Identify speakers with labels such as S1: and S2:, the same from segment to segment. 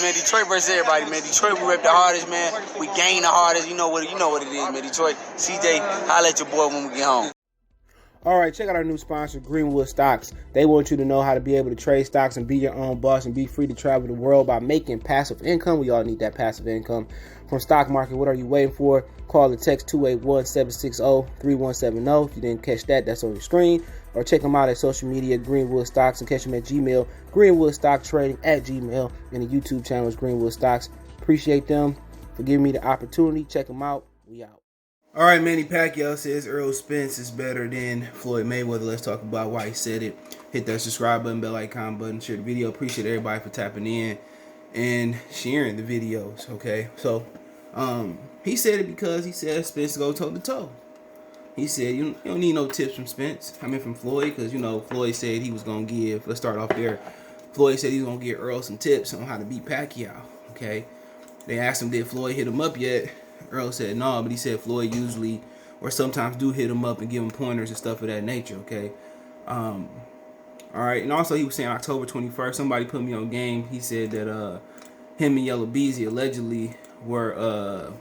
S1: man. Detroit versus everybody, man. Detroit, we rep the hardest, man. We gain the hardest. You know what it is, man. Detroit, CJ, holla at your boy when we get home.
S2: All right, check out our new sponsor, Greenwood Stocks. They want you to know how to be able to trade stocks and be your own boss and be free to travel the world by making passive income. We all need that passive income from stock market. What are you waiting for? Call or text 281-760-3170. If you didn't catch that, that's on your screen. Or check them out at social media, Greenwood Stocks, and catch them at Gmail, greenwoodstocktrading at Gmail, and the YouTube channel is Greenwood Stocks. Appreciate them for giving me the opportunity. Check them out. We out. All right, Manny Pacquiao says Errol Spence is better than Floyd Mayweather. Let's talk about why he said it. Hit that subscribe button, bell icon button, share the video. Appreciate everybody for tapping in and sharing the videos, okay? So, he said it because he said Spence go toe-to-toe. He said, you don't need no tips from Spence. I mean, from Floyd, because, you know, Floyd said he was going to give, let's start off there. Floyd said he was going to give Errol some tips on how to beat Pacquiao, okay? They asked him, did Floyd hit him up yet? Errol said no, but he said Floyd usually or sometimes do hit him up and give him pointers and stuff of that nature, okay? All right, and also he was saying October 21st, somebody put me on game. He said that him and Yellow Beezy allegedly were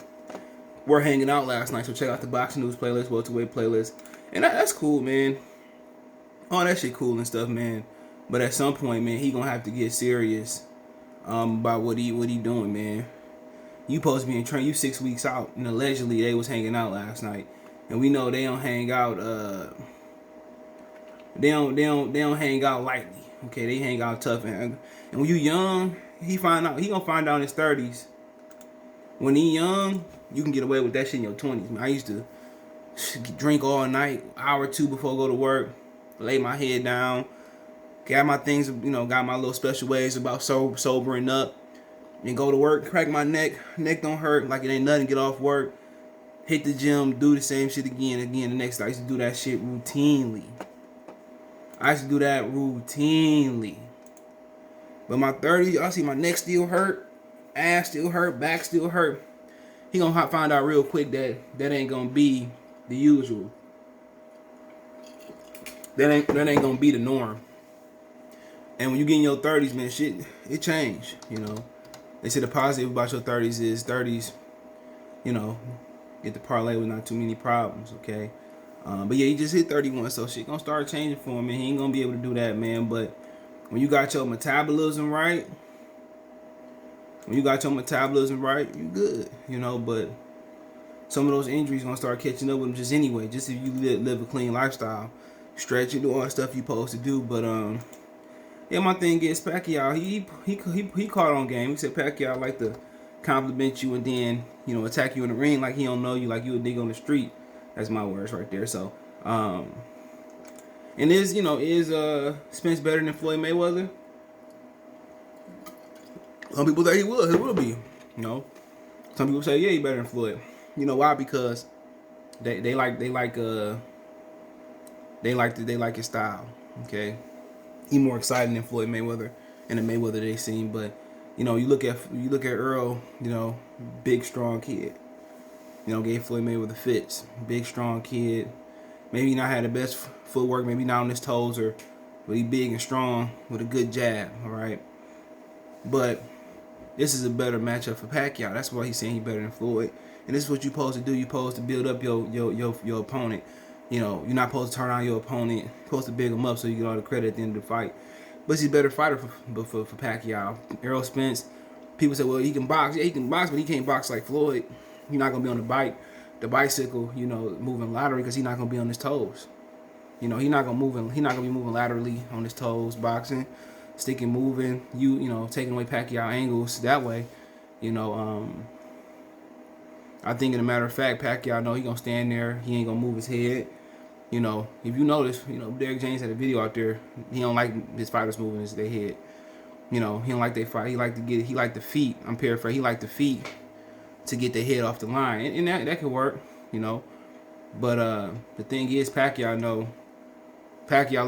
S2: hanging out last night. So check out the boxing news playlist, welterweight playlist. And that's cool, man. All that shit cool and stuff, man. But at some point, man, he gonna have to get serious about what he doing, man. You supposed to be in training. You 6 weeks out, and allegedly they was hanging out last night. And we know they don't hang out. They don't hang out lightly. Okay, they hang out tough. And when you young, he gonna find out in his 30s. When he young, you can get away with that shit in your 20s. Man, I used to drink all night, hour or two before I go to work, lay my head down, got my things, you know, got my little special ways about sobering up. And go to work, crack my neck don't hurt like it ain't nothing, get off work, hit the gym, do the same shit again the next day. I used to do that shit routinely. But my 30s, I see my neck still hurt, ass still hurt, back still hurt. He gonna find out real quick that ain't gonna be the usual. That ain't gonna be the norm. And when you get in your 30s, man, shit, it changed, you know. They say the positive about your 30s is 30s, you know, get to parlay with not too many problems, okay? But yeah, he just hit 31, so shit gonna start changing for him, and he ain't gonna be able to do that, man. But when you got your metabolism right, you good, you know. But some of those injuries gonna start catching up with him just anyway, just if you live a clean lifestyle, stretch and do all the stuff you supposed to do. But yeah, my thing is Pacquiao. He caught on game. He said Pacquiao like to compliment you and then, you know, attack you in the ring like he don't know you, like you a nigga on the street. That's my words right there. So, and is Spence better than Floyd Mayweather? Some people say he will be. You know, some people say yeah, he better than Floyd. You know why? Because they like his style. Okay. He more exciting than Floyd Mayweather and the Mayweather they seen, but you know, you look at Earl, you know, big strong kid. You know, gave Floyd Mayweather fits. Big strong kid. Maybe not had the best footwork, maybe not on his toes, but he big and strong with a good jab. All right, but this is a better matchup for Pacquiao. That's why he's saying he's better than Floyd. And this is what you're supposed to do. You're supposed to build up your opponent. You know, you're not supposed to turn on your opponent. You're supposed to big him up so you get all the credit at the end of the fight. But he's a better fighter for Pacquiao. Errol Spence, people say, well, he can box. Yeah, he can box, but he can't box like Floyd. He's not going to be on the bicycle, you know, moving laterally because he's not going to be on his toes. You know, he's not going to be moving laterally on his toes, boxing, sticking, moving, you know, taking away Pacquiao angles that way. You know, I think, in a matter of fact, Pacquiao know he going to stand there. He ain't going to move his head. You know, if you notice, you know, Derek James had a video out there. He don't like his fighters moving their head. You know, he don't like they fight. He like the feet. I'm paraphrasing. He like the feet to get their head off the line, and that could work. You know, but the thing is, Pacquiao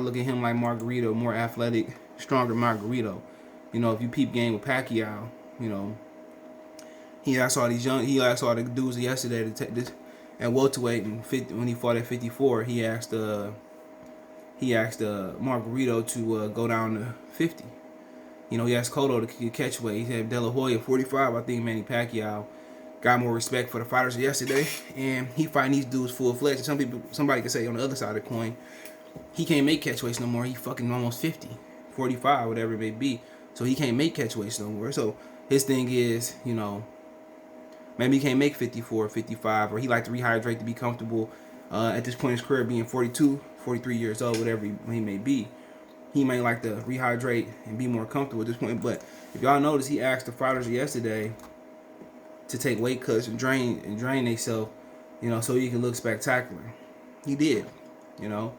S2: look at him like Margarito, more athletic, stronger Margarito. You know, if you peep game with Pacquiao, you know, he asked all the dudes yesterday to take this. At welterweight, when he fought at 54, he asked Margarito to go down to 50. You know, he asked Cotto to catch weight. He had De La Hoya 45. I think Manny Pacquiao got more respect for the fighters yesterday, and he fighting these dudes full fledged. Somebody could say on the other side of the coin, he can't make catch weights no more. He fucking almost 50, 45, whatever it may be. So he can't make catch weights no more. So his thing is, you know, maybe he can't make 54, 55, or he like to rehydrate to be comfortable at this point in his career, being 42, 43 years old, whatever he may be. He may like to rehydrate and be more comfortable at this point. But if y'all notice, he asked the fighters yesterday to take weight cuts and drain themselves, you know, so he can look spectacular. He did, you know.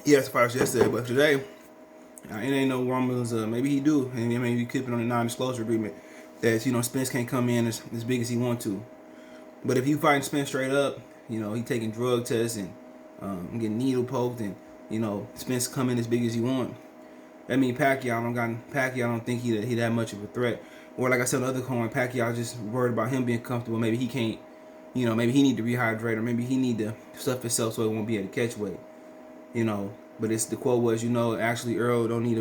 S2: He asked the fighters yesterday, but today, it ain't no rumors. Maybe he do, and maybe keep it on the non-disclosure agreement that, you know, Spence can't come in as big as he want to. But if you fighting Spence straight up, you know, he taking drug tests and getting needle poked, and, you know, Spence come in as big as he want. That means Pacquiao don't think he that much of a threat. Or like I said on the other coin, Pacquiao just worried about him being comfortable. Maybe he can't, you know, maybe he need to rehydrate, or maybe he need to stuff himself so he won't be able to catch weight. You know, but the quote was, you know, actually Errol don't need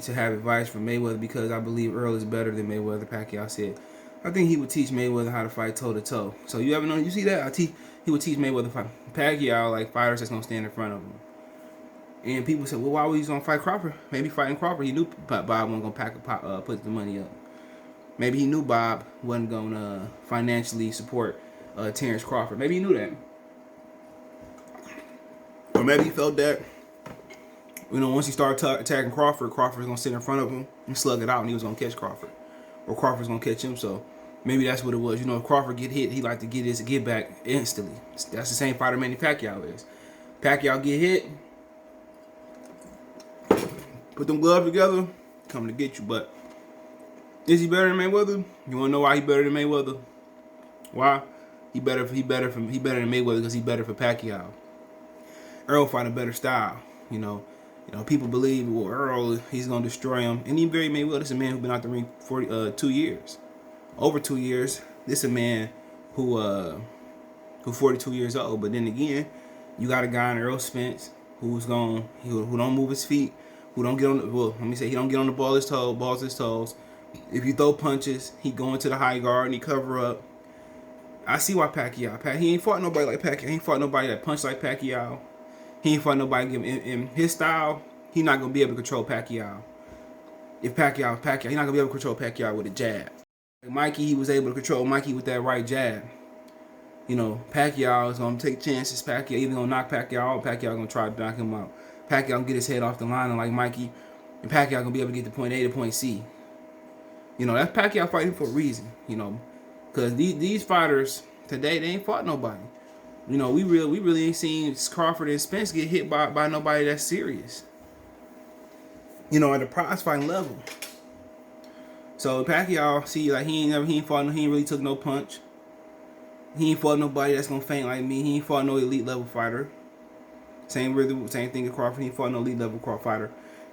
S2: to have advice from Mayweather, because I believe Errol is better than Mayweather. Pacquiao said, I think he would teach Mayweather how to fight toe to toe. So you ever know? You see that? He would teach Mayweather fight Pacquiao like fighters that's gonna stand in front of him. And people said, well, why was he gonna fight Crawford? Maybe fighting Crawford, he knew Bob wasn't gonna put the money up. Maybe he knew Bob wasn't gonna financially support Terrence Crawford. Maybe he knew that. Or maybe he felt that, you know, once he started attacking Crawford was going to sit in front of him and slug it out, and he was going to catch Crawford. Or Crawford was going to catch him, so maybe that's what it was. You know, if Crawford get hit, he like to get his get back instantly. That's the same fighter Manny Pacquiao is. Pacquiao get hit, put them gloves together, coming to get you. But is he better than Mayweather? You want to know why he better than Mayweather? Why? He better than Mayweather because he better for Pacquiao. Errol fight a better style, you know. People believe, well, Errol, he's gonna destroy him, and he very may well. This is a man who's been out the ring for 2 years, over 2 years. This is a man who 42 years old. But then again, you got a guy in Errol Spence who don't move his feet, who don't get on he don't get on the balls his toes. If you throw punches, he go into the high guard and he cover up. I see why Pacquiao. He ain't fought nobody like Pacquiao. He ain't fought nobody that punch like Pacquiao. He ain't fight nobody in his style. He not gonna be able to control Pacquiao. If Pacquiao, he not gonna be able to control Pacquiao with a jab. Like Mikey, he was able to control Mikey with that right jab. You know, Pacquiao is gonna take chances. Pacquiao either gonna knock Pacquiao out, or Pacquiao gonna try to knock him out. Pacquiao gonna get his head off the line, like Mikey, and Pacquiao gonna be able to get to point A to point C. You know, that's Pacquiao fighting for a reason. You know, because these fighters today, they ain't fought nobody. You know, we really ain't seen Crawford and Spence get hit by nobody that's serious. You know, at the prize fighting level. So Pacquiao, see, like he ain't really took no punch. He ain't fought nobody that's gonna faint like me. He ain't fought no elite level fighter. Same thing with Crawford. He ain't fought no elite level fighter.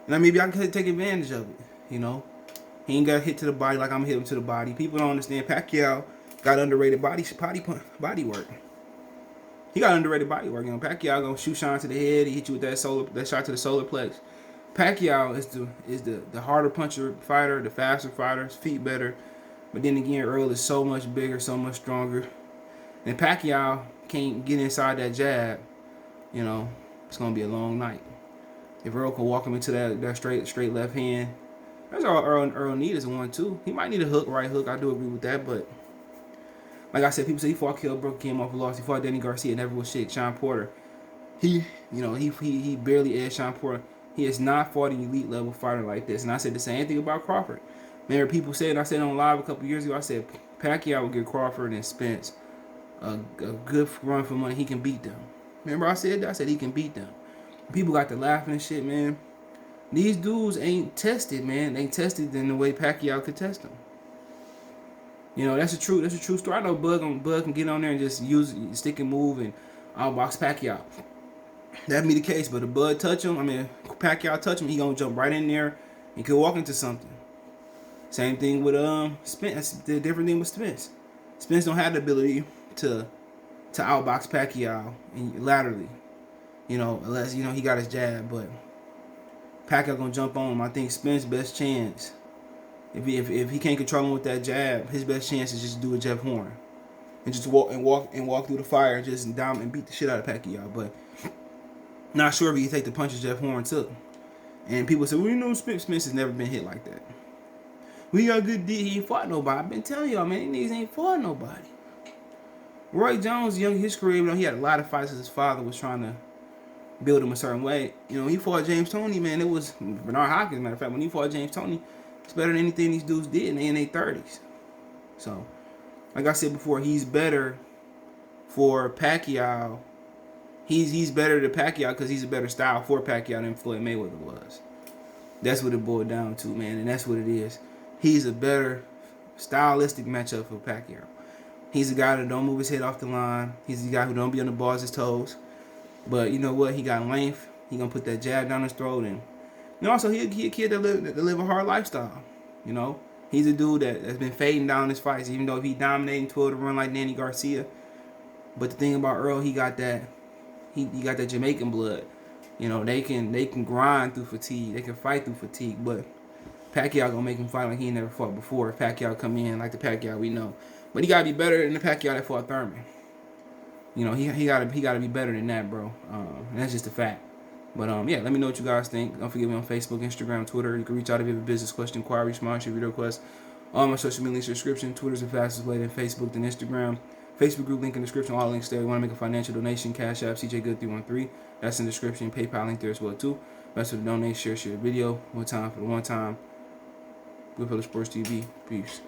S2: And maybe I can take advantage of it. You know, he ain't got hit to the body like I'm gonna hit him to the body. People don't understand. Pacquiao got underrated body work. He got underrated body work. You know, Pacquiao gonna shoot shine to the head. He hit you with that shot to the solar plex. Pacquiao is the harder puncher fighter, the faster fighter, his feet better. But then again, Errol is so much bigger, so much stronger. And Pacquiao can't get inside that jab. You know, it's gonna be a long night. If Errol can walk him into that straight left hand, that's all Errol needs is a 1-2. He might need a hook, right hook. I do agree with that, but like I said, people say he fought Kell Brook, came off a loss. He fought Danny Garcia, never was shit. Sean Porter, he barely edged Sean Porter. He has not fought an elite level fighter like this. And I said the same thing about Crawford. Remember, people said, and I said on live a couple years ago, I said Pacquiao will give Crawford and Spence a good run for money. He can beat them. Remember I said that? I said he can beat them. People got to laughing and shit, man. These dudes ain't tested, man. They ain't tested in the way Pacquiao could test them. You know, that's a true story. I know Bud can get on there and just use stick and move and outbox Pacquiao. That'd be the case, but if Bud touch him, Pacquiao touch him, he gonna jump right in there and could walk into something. Same thing with Spence. The different thing with Spence. Spence don't have the ability to outbox Pacquiao laterally. You know, unless he got his jab, but Pacquiao gonna jump on him. I think Spence best chance. If he can't control him with that jab, his best chance is just to do a Jeff Horn and just walk through the fire and just dominate and beat the shit out of Pacquiao. But not sure if he can take the punches Jeff Horn took. And people say, well, you know, Spence has never been hit like that. We got good D. He ain't fought nobody. I've been telling y'all, man, these niggas ain't fought nobody. Roy Jones, young his career, you know, he had a lot of fights as his father was trying to build him a certain way. You know, he fought James Toney, man. It was Bernard Hopkins, matter of fact. When he fought James Toney, it's better than anything these dudes did, and they in their 30s. So, like I said before, he's better for Pacquiao. He's better to Pacquiao because he's a better style for Pacquiao than Floyd Mayweather was. That's what it boiled down to, man, and that's what it is. He's a better stylistic matchup for Pacquiao. He's a guy that don't move his head off the line. He's a guy who don't be on the balls his toes. But you know what? He got length. He gonna put that jab down his throat, and also he a kid that live a hard lifestyle. You know, he's a dude that's been fading down his fights, even though he dominating 12 to run like Danny Garcia. But the thing about Earl, he got that Jamaican blood. You know, they can grind through fatigue. They can fight through fatigue. But Pacquiao gonna make him fight like he never fought before. If Pacquiao come in like the Pacquiao we know, but he gotta be better than the Pacquiao that fought Thurman. You know, he gotta be better than that, bro. And that's just a fact. But yeah, let me know what you guys think. Don't forget me on Facebook, Instagram, Twitter. You can reach out if you have a business question, inquiry, sponsorship, video request. All my social media links in the description. Twitter's the fastest way than Facebook than Instagram. Facebook group link in the description. All links there. You want to make a financial donation? Cash App, CJ Good 313. That's in the description. PayPal link there as well too. Best for the donate, share the video. One time for the one time. Good for the Sports TV. Peace.